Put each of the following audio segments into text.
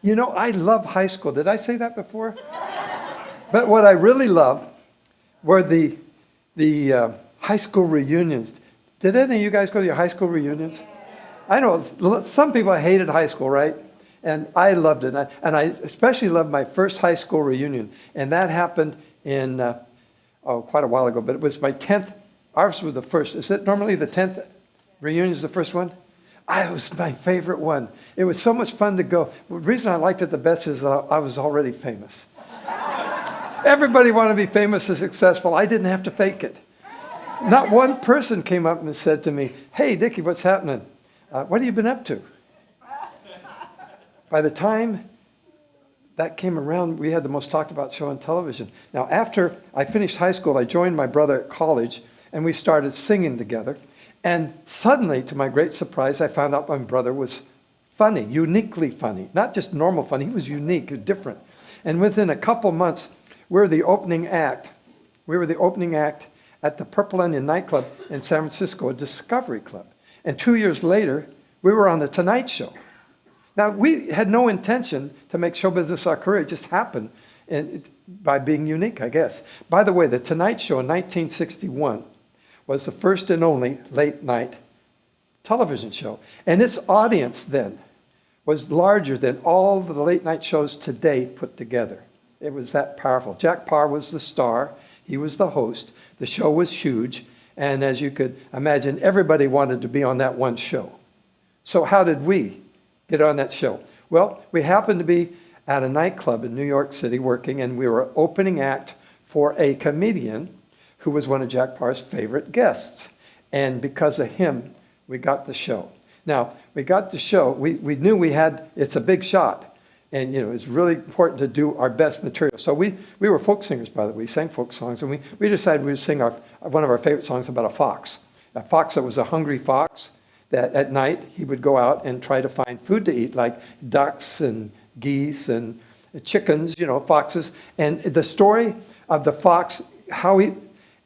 You know, I love high school. Did I say that before? But what I really loved were the high school reunions. Did any of you guys go to your high school reunions? I know some people hated high school, right? And I loved it. And I especially loved my first high school reunion. And that happened in, quite a while ago. But it was my 10th. Ours was the first. Is it normally the 10th reunion is the first one? It was my favorite one. It was so much fun to go. The reason I liked it the best is I was already famous. Everybody wanted to be famous and successful. I didn't have to fake it. Not one person came up and said to me, "Hey, Dickie, what's happening? What have you been up to?" By the time that came around, we had the most talked about show on television. Now, after I finished high school, I joined my brother at college, and we started singing together. And suddenly, to my great surprise, I found out my brother was funny, uniquely funny. Not just normal funny, he was unique, different. And within a couple months, we were the opening act. We were the opening act at the Purple Onion nightclub in San Francisco, a Discovery Club. And 2 years later, we were on The Tonight Show. Now, we had no intention to make show business our career. It just happened by being unique, I guess. By the way, The Tonight Show in 1961 was the first and only late-night television show. And its audience then was larger than all the late-night shows today put together. It was that powerful. Jack Paar was the star. He was the host. The show was huge. And as you could imagine, everybody wanted to be on that one show. So how did we get on that show? Well, we happened to be at a nightclub in New York City working, and we were opening act for a comedian who was one of Jack Parr's favorite guests. And because of him, we got the show. Now, we got the show. We knew it's a big shot. And, it's really important to do our best material. So we were folk singers, by the way. We sang folk songs. And we decided we would sing one of our favorite songs about a fox. A fox that was a hungry fox, that at night he would go out and try to find food to eat, like ducks and geese and chickens, foxes. And the story of the fox,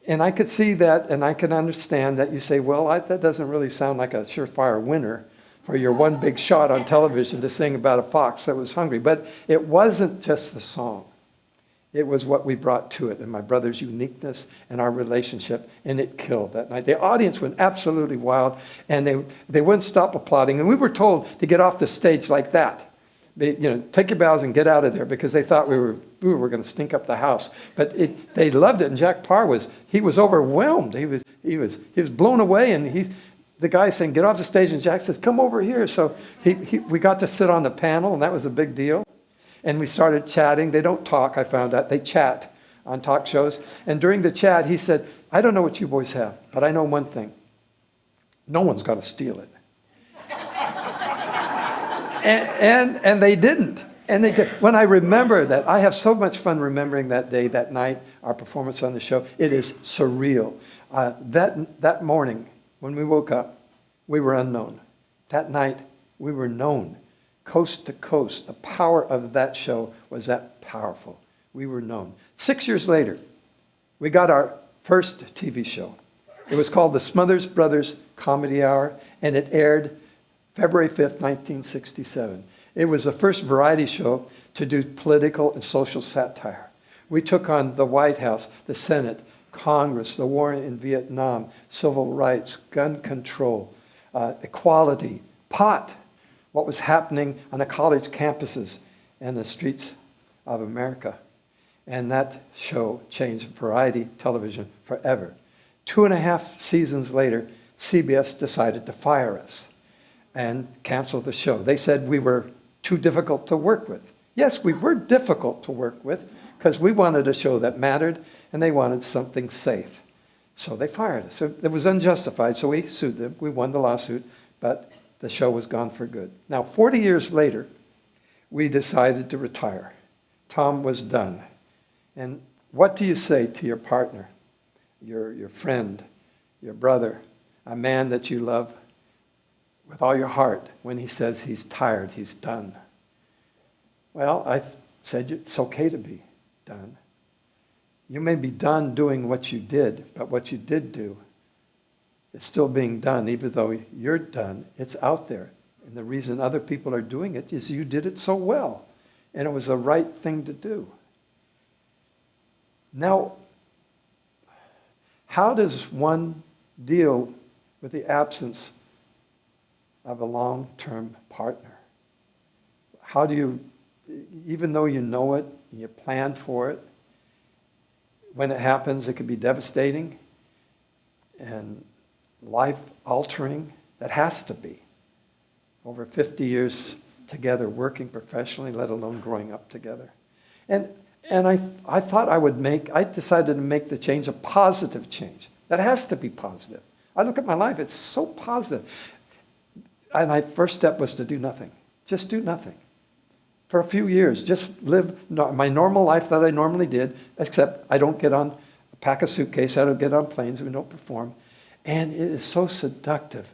and I could see that, and I can understand that you say, well, that doesn't really sound like a surefire winner for your one big shot on television to sing about a fox that was hungry. But it wasn't just the song. It was what we brought to it, and my brother's uniqueness and our relationship, and it killed that night. The audience went absolutely wild, and they wouldn't stop applauding. And we were told to get off the stage like that. Take your bows and get out of there, because they thought we were going to stink up the house. But they loved it, and Jack Paar was overwhelmed. He was blown away, and the guy saying, "Get off the stage," and Jack says, "Come over here." So we got to sit on the panel, and that was a big deal. And we started chatting. They don't talk, I found out. They chat on talk shows. And during the chat, he said, "I don't know what you boys have, but I know one thing. No one's going to steal it." And they didn't. And they did. When I remember that, I have so much fun remembering that day, that night, our performance on the show. It is surreal. That morning, when we woke up, we were unknown. That night, we were known. Coast to coast, the power of that show was that powerful. We were known. 6 years later, we got our first TV show. It was called the Smothers Brothers Comedy Hour, and it aired February 5th, 1967. It was the first variety show to do political and social satire. We took on the White House, the Senate, Congress, the war in Vietnam, civil rights, gun control, equality, pot, what was happening on the college campuses and the streets of America. And that show changed variety television forever. 2.5 seasons later, CBS decided to fire us and cancel the show. They said we were too difficult to work with. Yes, we were difficult to work with because we wanted a show that mattered and they wanted something safe. So they fired us. So it was unjustified, so we sued them. We won the lawsuit, but the show was gone for good. Now, 40 years later, we decided to retire. Tom was done. And what do you say to your partner, your friend, your brother, a man that you love with all your heart when he says he's tired, he's done? Well, I said it's okay to be done. You may be done doing what you did, but what you did do is still being done. Even though you're done, it's out there. And the reason other people are doing it is you did it so well. and it was the right thing to do. Now, how does one deal with the absence of a long-term partner? How do you, even though you know it, you plan for it, when it happens, it can be devastating and life-altering. That has to be. Over 50 years together, working professionally, let alone growing up together. And I thought I decided to make the change a positive change. That has to be positive. I look at my life, it's so positive. And my first step was to do nothing. Just do nothing. For a few years, just live my normal life that I normally did, except I don't pack a suitcase, I don't get on planes, we don't perform. And it is so seductive.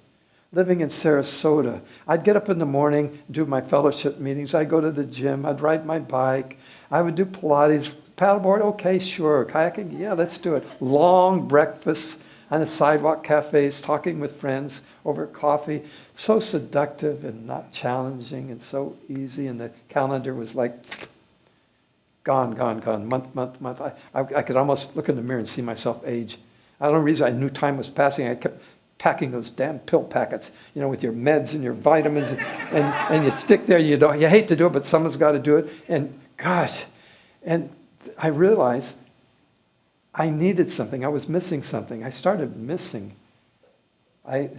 Living in Sarasota, I'd get up in the morning, do my fellowship meetings, I'd go to the gym, I'd ride my bike, I would do Pilates, paddleboard, okay, sure, kayaking, yeah, let's do it. Long breakfasts on the sidewalk cafes, talking with friends over coffee. So seductive and not challenging and so easy, and the calendar was like gone, month. I could almost look in the mirror and see myself age. I don't know the reason I knew time was passing. I kept packing those damn pill packets, with your meds and your vitamins, and you stick there. You hate to do it, but someone's got to do it. And gosh, and I realized I needed something. I was missing something. I started missing. I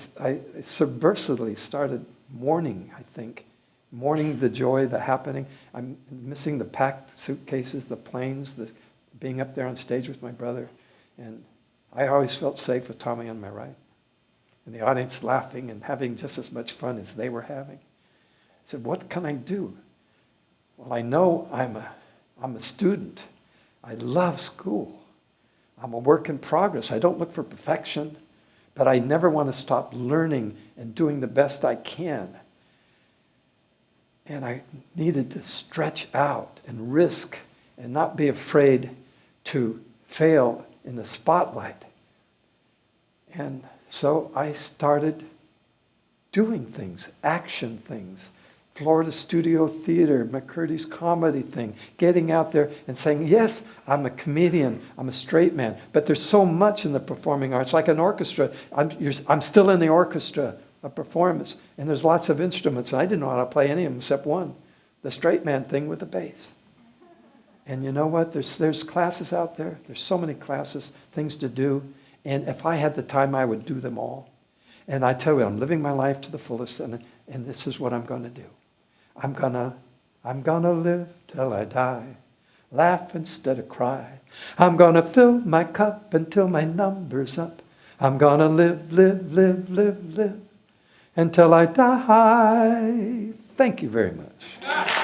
subversively started mourning, I think. Mourning the joy, the happening. I'm missing the packed suitcases, the planes, the being up there on stage with my brother. And I always felt safe with Tommy on my right. And the audience laughing and having just as much fun as they were having. I said, what can I do? Well, I know I'm a student. I love school. I'm a work in progress. I don't look for perfection, but I never want to stop learning and doing the best I can. And I needed to stretch out and risk and not be afraid to fail in the spotlight. And so I started doing things, action things, Florida Studio Theater, McCurdy's comedy thing, getting out there and saying, yes, I'm a comedian, I'm a straight man, but there's so much in the performing arts, like an orchestra. I'm still in the orchestra, a performance, and there's lots of instruments, and I didn't know how to play any of them except one, the straight man thing with the bass. And you know what? There's classes out there. There's so many classes, things to do, and if I had the time, I would do them all. And I tell you, I'm living my life to the fullest, and this is what I'm going to do. I'm gonna live till I die, laugh instead of cry. I'm gonna fill my cup until my number's up. I'm gonna live until I die. Thank you very much.